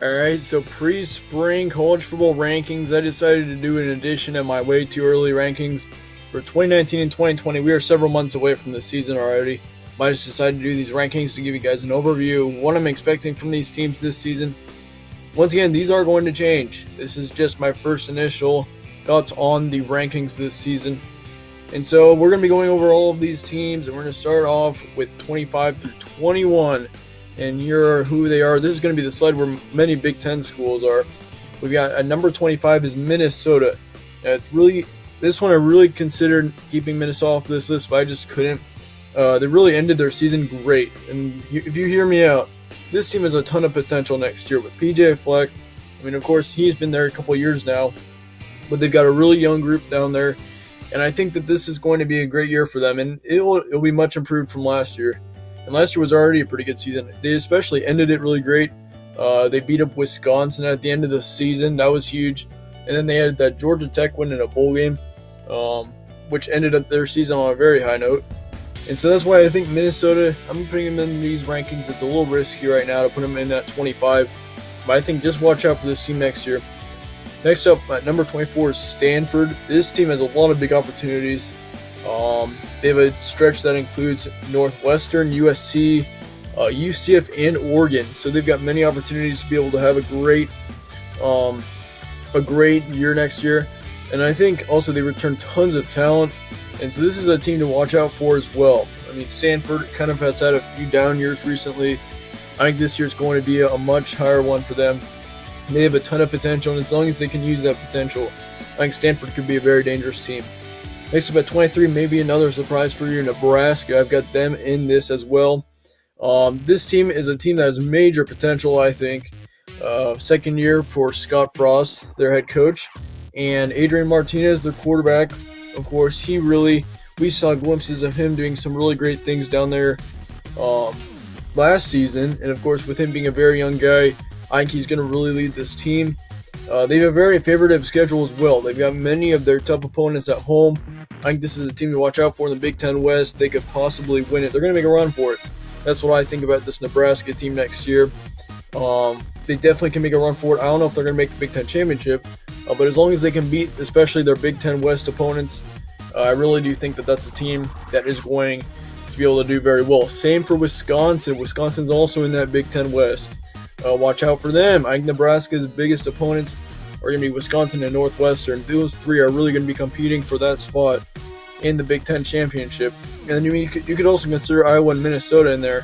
Alright, so pre-spring college football rankings, I decided to do an edition of my way too early rankings for 2019 and 2020. We are several months away from the season already. I just decided to do these rankings to give you guys an overview of what I'm expecting from these teams this season. Once again, these are going to change. This is just my first initial thoughts on the rankings this season. And so we're going to be going over all of these teams, and we're going to start off with 25 through 21. And here who they are. This is going to be the slide where many Big Ten schools are. We've got a number 25 is Minnesota. Now this one I really considered keeping Minnesota off this list, but I just couldn't. They really ended their season great. And if you hear me out, this team has a ton of potential next year with PJ Fleck. I mean, of course, he's been there a couple years now, but they've got a really young group down there. And I think that this is going to be a great year for them, and it'll be much improved from last year. And last year was already a pretty good season. They especially ended it really great. They beat up Wisconsin at the end of the season. That was huge. And then they had that Georgia Tech win in a bowl game, which ended up their season on a very high note. And so that's why I think Minnesota, I'm putting them in these rankings. It's a little risky right now to put them in at 25. But I think just watch out for this team next year. Next up, at number 24 is Stanford. This team has a lot of big opportunities. They have a stretch that includes Northwestern, USC, UCF, and Oregon. So they've got many opportunities to be able to have a great year next year. And I think also they return tons of talent. And so this is a team to watch out for as well. I mean, Stanford kind of has had a few down years recently. I think this year's going to be a much higher one for them. They have a ton of potential, and as long as they can use that potential, I think Stanford could be a very dangerous team. Next up at 23, maybe another surprise for you, Nebraska. I've got them in this as well. This team is a team that has major potential, I think. Second year for Scott Frost, their head coach, and Adrian Martinez, their quarterback. Of course, we saw glimpses of him doing some really great things down there last season. And of course, with him being a very young guy, I think he's going to really lead this team. They have a very favorable schedule as well. They've got many of their tough opponents at home. I think this is a team to watch out for in the Big Ten West. They could possibly win it. They're going to make a run for it. That's what I think about this Nebraska team next year. They definitely can make a run for it. I don't know if they're going to make the Big Ten Championship, but as long as they can beat, especially their Big Ten West opponents, I really do think that that's a team that is going to be able to do very well. Same for Wisconsin. Wisconsin's also in that Big Ten West. Watch out for them. I think Nebraska's biggest opponents are going to be Wisconsin and Northwestern. Those three are really going to be competing for that spot in the Big Ten Championship. And you could also consider Iowa and Minnesota in there.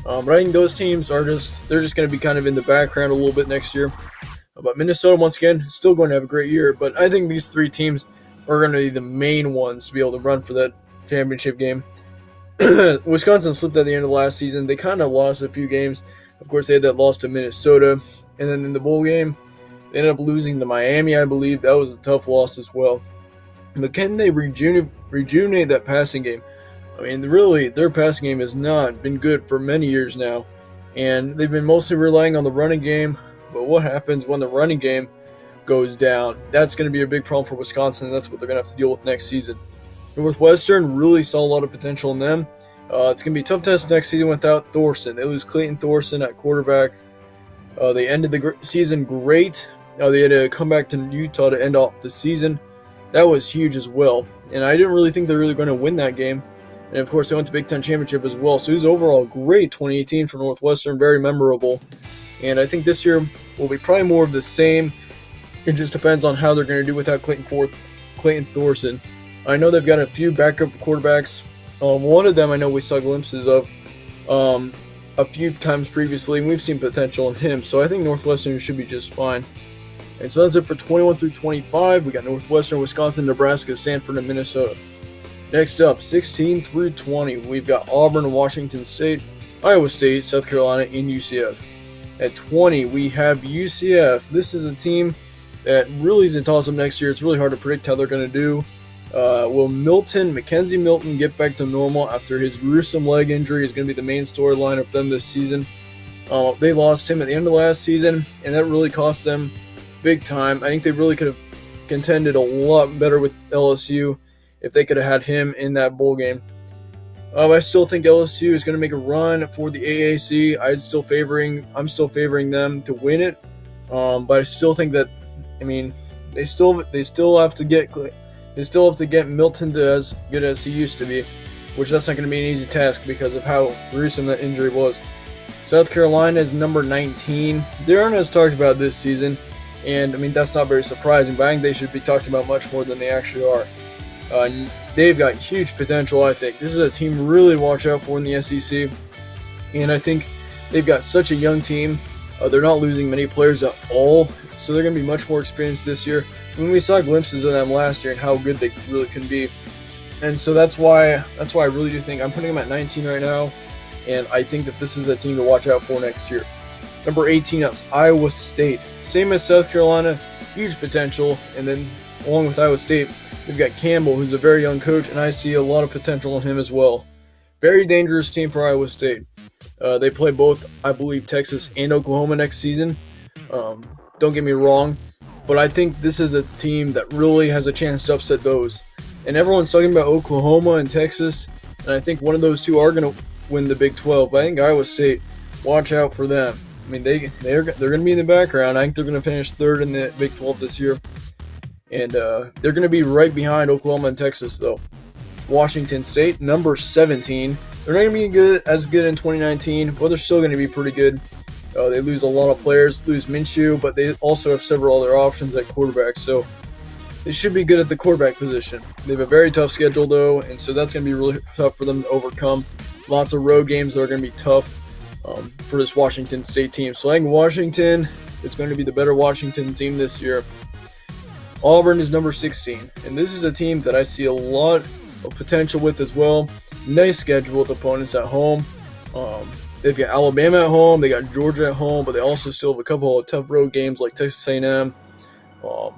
But I think those teams they're just going to be kind of in the background a little bit next year. But Minnesota, once again, still going to have a great year. But I think these three teams are going to be the main ones to be able to run for that championship game. Wisconsin slipped at the end of last season. They kind of lost a few games. Of course, they had that loss to Minnesota. And then in the bowl game, they ended up losing to Miami, I believe. That was a tough loss as well. But can they rejuvenate that passing game? I mean, really, their passing game has not been good for many years now. And they've been mostly relying on the running game. But what happens when the running game goes down? That's going to be a big problem for Wisconsin, and that's what they're going to have to deal with next season. Northwestern really saw a lot of potential in them. It's going to be a tough test next season without Thorson. They lose Clayton Thorson at quarterback. They ended the season great. They had to come back to Utah to end off the season. That was huge as well. And I didn't really think they were really going to win that game. And of course, they went to Big Ten Championship as well. So it was overall great 2018 for Northwestern, very memorable. And I think this year will be probably more of the same. It just depends on how they're going to do without Clayton Thorson. I know they've got a few backup quarterbacks. One of them I know we saw glimpses of a few times previously, and we've seen potential in him. So I think Northwestern should be just fine. And so that's it for 21 through 25. We got Northwestern, Wisconsin, Nebraska, Stanford, and Minnesota. Next up, 16 through 20, we've got Auburn, Washington State, Iowa State, South Carolina, and UCF. At 20, we have UCF. This is a team that really is a toss-up next year. It's really hard to predict how they're going to do. Will Mackenzie Milton get back to normal after his gruesome leg injury is going to be the main storyline of them this season. They lost him at the end of last season, and that really cost them big time. I think they really could have contended a lot better with LSU if they could have had him in that bowl game. I still think LSU is going to make a run for the AAC. I'm still favoring them to win it. But I still think that, I mean, they still have to get Milton to as good as he used to be, which that's not going to be an easy task because of how gruesome that injury was. South Carolina is number 19. They aren't as talked about this season, and I mean that's not very surprising. But I think they should be talked about much more than they actually are. They've got huge potential. I think this is a team really to watch out for in the SEC, and I think they've got such a young team. They're not losing many players at all, so they're going to be much more experienced this year. When we saw glimpses of them last year and how good they really can be, and so that's why I really do think I'm putting them at 19 right now, and I think that this is a team to watch out for next year. Number 18 is Iowa State. Same as South Carolina, huge potential, and then along with Iowa State, we've got Campbell, who's a very young coach, and I see a lot of potential in him as well. Very dangerous team for Iowa State. They play both, I believe, Texas and Oklahoma next season. Don't get me wrong, but I think this is a team that really has a chance to upset those. And everyone's talking about Oklahoma and Texas, and I think one of those two are going to win the Big 12. But I think Iowa State, watch out for them. I mean, they're going to be in the background. I think they're going to finish third in the Big 12 this year. And they're going to be right behind Oklahoma and Texas, though. Washington State, number 17. They're not going to be as good in 2019, but they're still going to be pretty good. They lose a lot of players, lose Minshew, but they also have several other options at quarterback, so they should be good at the quarterback position. They have a very tough schedule, though, and so that's going to be really tough for them to overcome. Lots of road games that are going to be tough for this Washington State team. So I think Washington is going to be the better Washington team this year. Auburn is number 16, and this is a team that I see a lot of potential with as well. Nice schedule with opponents at home. They've got Alabama at home, they got Georgia at home, but they also still have a couple of tough road games like Texas A&M.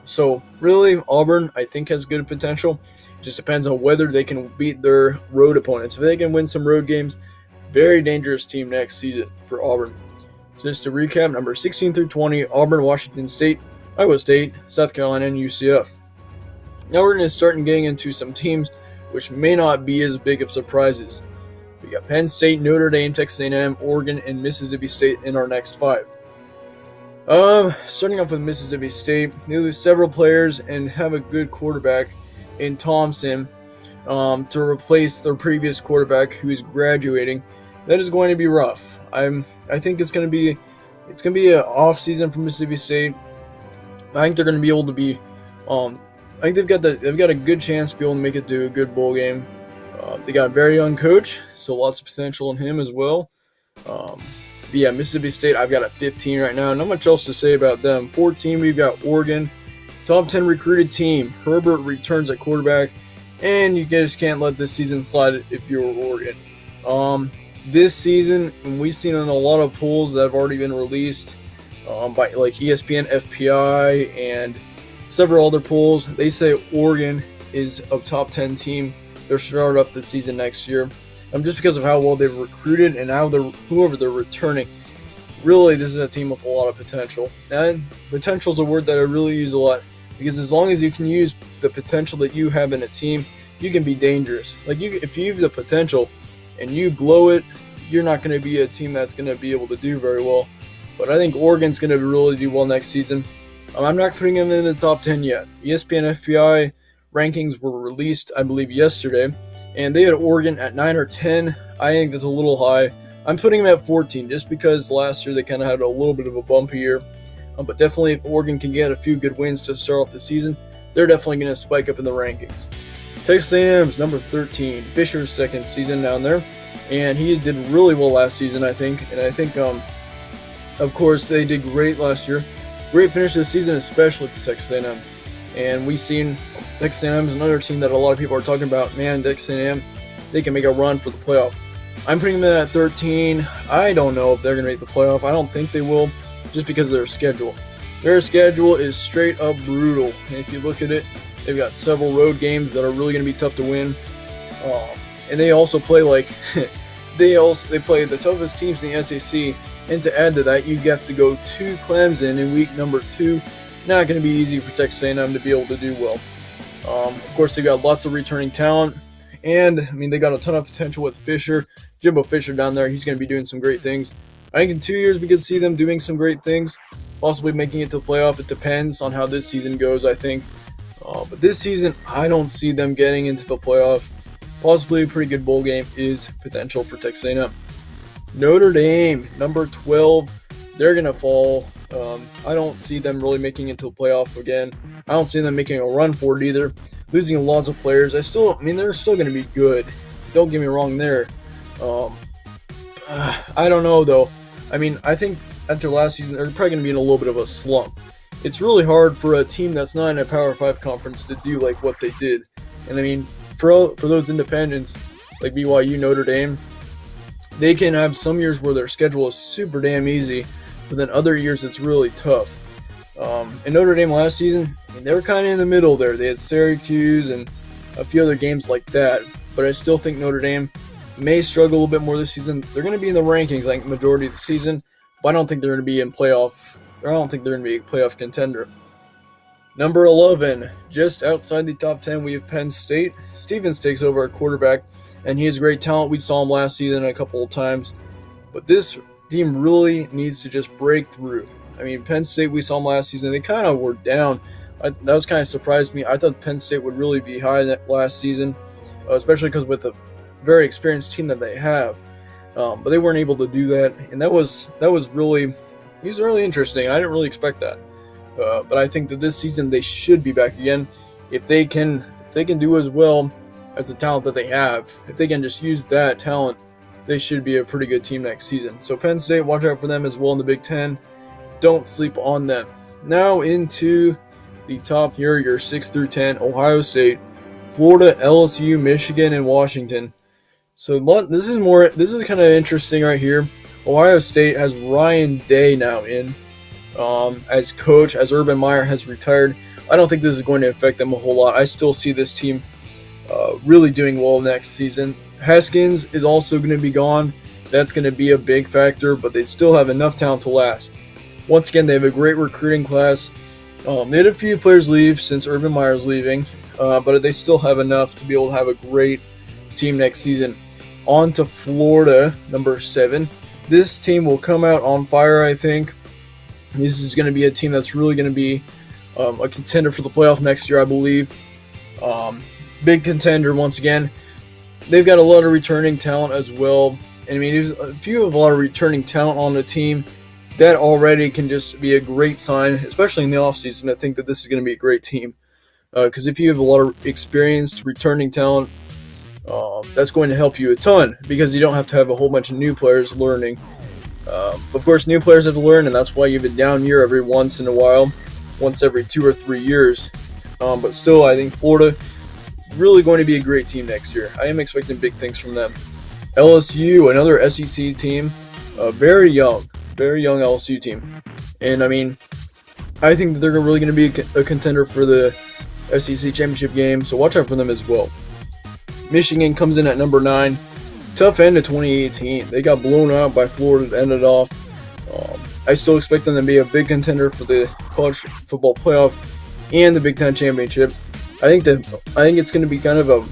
So really, Auburn I think has good potential. Just depends on whether they can beat their road opponents. If they can win some road games, very dangerous team next season for Auburn. So just to recap, number 16 through 20, Auburn, Washington State, Iowa State, South Carolina, and UCF. Now we're going to start getting into some teams which may not be as big of surprises. We got Penn State, Notre Dame, Texas A&M, Oregon, and Mississippi State in our next 5. Starting off with Mississippi State, they lose several players and have a good quarterback in Thompson to replace their previous quarterback who is graduating. That is going to be rough. I think it's going to be an off season for Mississippi State. I think they're going to be able to be. I think they've got a good chance to be able to make it to a good bowl game. They got a very young coach, so lots of potential in him as well. But yeah, Mississippi State, I've got at 15 right now. Not much else to say about them. 14, we've got Oregon, top 10 recruited team. Herbert returns at quarterback, and you just can't let this season slide if you're Oregon. This season, we've seen in a lot of polls that have already been released by like ESPN, FPI, and several other polls. They say Oregon is a top 10 team. They're started up the season next year. Just because of how well they've recruited and whoever they're returning. Really, this is a team with a lot of potential. And potential is a word that I really use a lot because as long as you can use the potential that you have in a team, you can be dangerous. If you have the potential and you blow it, you're not going to be a team that's going to be able to do very well. But I think Oregon's going to really do well next season. I'm not putting them in the top 10 yet. ESPN FPI rankings were released, I believe, yesterday, and they had Oregon at 9 or 10. I think that's a little high. I'm putting them at 14 just because last year they kind of had a little bit of a bumpy year. But definitely if Oregon can get a few good wins to start off the season, they're definitely going to spike up in the rankings. Texas A&M is number 13, Fisher's second season down there, and he did really well last season, I think. And I think, of course, they did great last year. Great finish this season, especially for Texas A&M. And we've seen Texas A&M is another team that a lot of people are talking about. Man, Texas A&M, they can make a run for the playoff. I'm putting them at 13. I don't know if they're going to make the playoff. I don't think they will, just because of their schedule. Their schedule is straight up brutal. And if you look at it, they've got several road games that are really going to be tough to win. And they also play they play the toughest teams in the SEC. And to add to that, you have to go to Clemson in week number 2. Not going to be easy for Texas A&M to be able to do well. Of course, they've got lots of returning talent. And, they got a ton of potential with Fisher. Jimbo Fisher down there, he's going to be doing some great things. I think in 2 years we could see them doing some great things. possibly making it to the playoff. It depends on how this season goes, I think. But this season, I don't see them getting into the playoff. Possibly a pretty good bowl game is potential for Texas A&M. Notre Dame, number 12, they're going to fall. I don't see them really making it to the playoff again. I don't see them making a run for it either. Losing lots of players. They're still going to be good. Don't get me wrong there. I don't know, though. I think after last season, they're probably going to be in a little bit of a slump. It's really hard for a team that's not in a Power 5 conference to do like what they did. And for those independents like BYU, Notre Dame, they can have some years where their schedule is super damn easy, but then other years it's really tough. And Notre Dame last season, they were kind of in the middle there. They had Syracuse and a few other games like that, but I still think Notre Dame may struggle a little bit more this season. They're going to be in the rankings like majority of the season, but I don't think they're going to be in playoff. I don't think they're going to be a playoff contender. Number 11, just outside the top 10, we have Penn State. Stevens takes over at quarterback, and he has great talent. We saw him last season a couple of times, but this team really needs to just break through. Penn State, we saw them last season. They kind of were down. That was kind of surprised me. I thought Penn State would really be high that last season, especially because with the very experienced team that they have. But they weren't able to do that, and that was really interesting. I didn't really expect that. But I think that this season they should be back again. If they can do as well as the talent that they have, if they can just use that talent, they should be a pretty good team next season. So Penn State, watch out for them as well in the Big Ten. Don't sleep on them. Now into the top here, your 6 through 10, Ohio State, Florida, LSU, Michigan, and Washington. So this is kind of interesting right here. Ohio State has Ryan Day now in as coach, as Urban Meyer has retired. I don't think this is going to affect them a whole lot. I still see this team really doing well next season. Haskins is also going to be gone. That's going to be a big factor, but they still have enough talent to last. Once again, they have a great recruiting class. They had a few players leave since Urban Meyer's leaving, but they still have enough to be able to have a great team next season. On to Florida, number 7. This team will come out on fire, I think. This is going to be a team that's really going to be a contender for the playoff next year, I believe. Big contender once again. They've got a lot of returning talent as well. And if you have a lot of returning talent on the team, that already can just be a great sign, especially in the offseason. I think that this is going to be a great team. Because if you have a lot of experienced returning talent, that's going to help you a ton because you don't have to have a whole bunch of new players learning. Of course, new players have to learn, and that's why you have a down year every once in a while, once every 2 or 3 years. But still, I think Florida is really going to be a great team next year. I am expecting big things from them. LSU, another SEC team, very young LSU team. And I think that they're really going to be a contender for the SEC championship game, so watch out for them as well. Michigan comes in at number 9. Tough end of 2018. They got blown out by Florida to end it off. I still expect them to be a big contender for the college football playoff and the Big Ten championship. I think it's going to be kind of a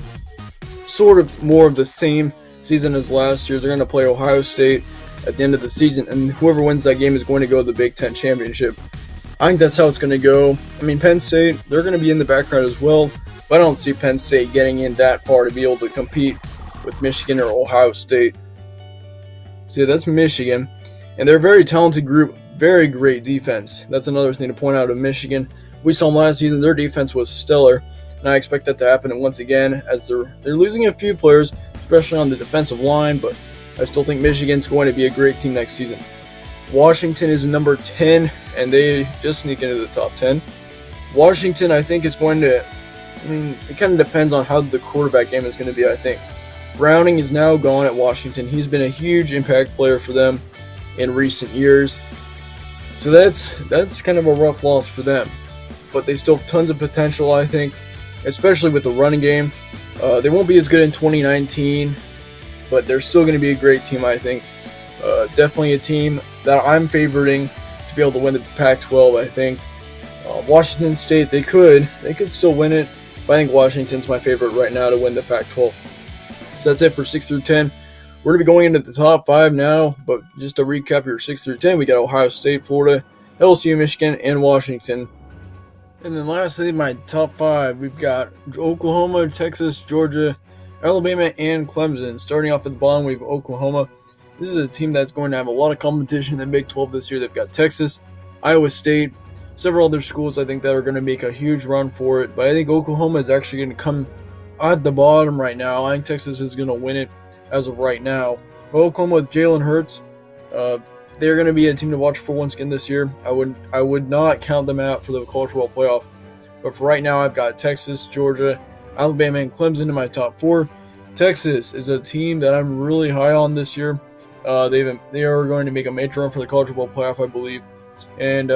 sort of more of the same season as last year. They're going to play Ohio State at the end of the season, and whoever wins that game is going to go to the Big Ten championship. I think that's how it's going to go. Penn State, they're going to be in the background as well, but I don't see Penn State getting in that far to be able to compete with Michigan or Ohio State. So that's Michigan, and they're a very talented group, very great defense. That's another thing to point out of Michigan. We saw them last season, their defense was stellar, and I expect that to happen once again as they're losing a few players, especially on the defensive line, but I still think Michigan's going to be a great team next season. Washington is number 10, and they just sneak into the top 10. Washington, I think, is going to, it kind of depends on how the quarterback game is going to be, I think. Browning is now gone at Washington. He's been a huge impact player for them in recent years. So that's kind of a rough loss for them. But they still have tons of potential, I think, especially with the running game. They won't be as good in 2019, but they're still going to be a great team, I think. Definitely a team that I'm favoriting to be able to win the Pac-12, I think. Washington State, they could still win it, but I think Washington's my favorite right now to win the Pac-12. So that's it for 6 through 10. We're going to be going into the top 5 now, but just to recap your 6 through 10, we got Ohio State, Florida, LSU, Michigan, and Washington. And then lastly, my top 5, we've got Oklahoma, Texas, Georgia, Alabama, and Clemson. Starting off at the bottom, we have Oklahoma. This is a team that's going to have a lot of competition in the Big 12 this year. They've got Texas, Iowa State, several other schools I think that are going to make a huge run for it. But I think Oklahoma is actually going to come at the bottom right now. I think Texas is going to win it as of right now. But Oklahoma with Jalen Hurts, they're going to be a team to watch for once again this year. I would not count them out for the college football playoff. But for right now, I've got Texas, Georgia, Alabama, and Clemson in my top 4. Texas is a team that I'm really high on this year. They are going to make a major run for the college football playoff, I believe. And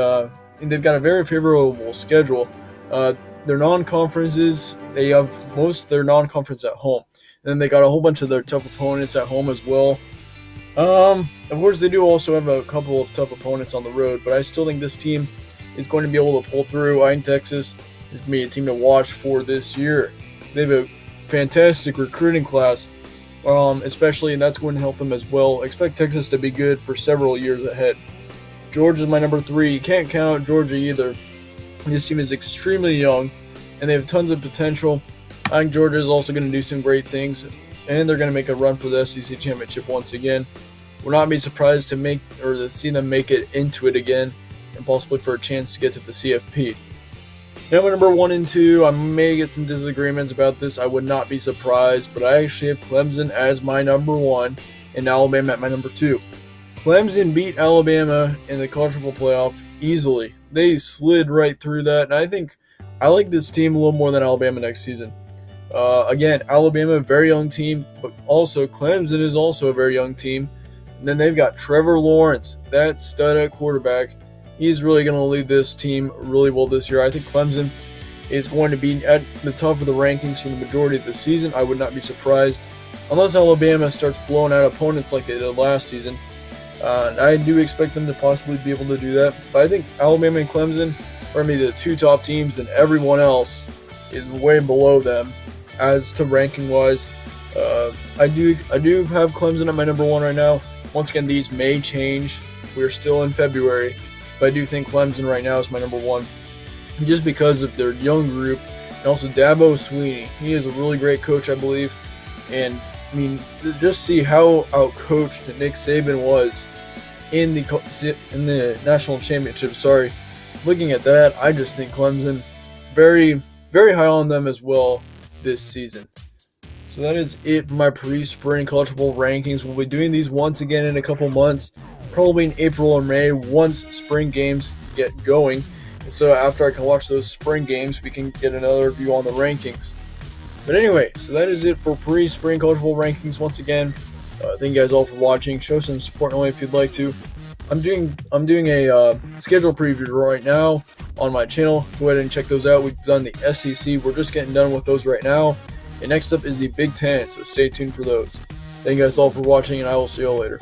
they've got a very favorable schedule. Their non-conferences, they have most of their non-conference at home. And then they got a whole bunch of their tough opponents at home as well. Of course, they do also have a couple of tough opponents on the road, but I still think this team is going to be able to pull through. I think Texas is going to be a team to watch for this year. They have a fantastic recruiting class, especially, and that's going to help them as well. Expect Texas to be good for several years ahead. Georgia is my number 3. You can't count out Georgia either. This team is extremely young, and they have tons of potential. I think Georgia is also going to do some great things, and they're going to make a run for the SEC championship once again. Would not be surprised to see them make it into it again, and possibly for a chance to get to the CFP. Now, my number 1 and 2, I may get some disagreements about this. I would not be surprised, but I actually have Clemson as my number 1 and Alabama at my number 2. Clemson beat Alabama in the college football playoff easily. They slid right through that, and I think I like this team a little more than Alabama next season. Again, Alabama, a very young team, but also Clemson is also a very young team. And then they've got Trevor Lawrence, that stud at quarterback. He's really going to lead this team really well this year. I think Clemson is going to be at the top of the rankings for the majority of the season. I would not be surprised unless Alabama starts blowing out opponents like they did last season. I do expect them to possibly be able to do that. But I think Alabama and Clemson are going to be the 2 top teams, and everyone else is way below them as to ranking-wise. I do have Clemson at my number 1 right now. Once again, these may change. We're still in February. But I do think Clemson right now is my number 1. Just because of their young group. And also Dabo Swinney. He is a really great coach, I believe. And, I mean, just see how outcoached Nick Saban was in the national championship. Looking at that, I just think Clemson, very, very high on them as well this season. So that is it for my pre-spring college football rankings. We'll be doing these once again in a couple months, probably in April or May, once spring games get going. And so after I can watch those spring games, we can get another view on the rankings. But anyway, so that is it for pre-spring college football rankings once again. Thank you guys all for watching. Show some support if you'd like to. I'm doing a schedule preview right now on my channel. Go ahead and check those out. We've done the SEC. We're just getting done with those right now. And next up is the Big Ten, so stay tuned for those. Thank you guys all for watching, and I will see you all later.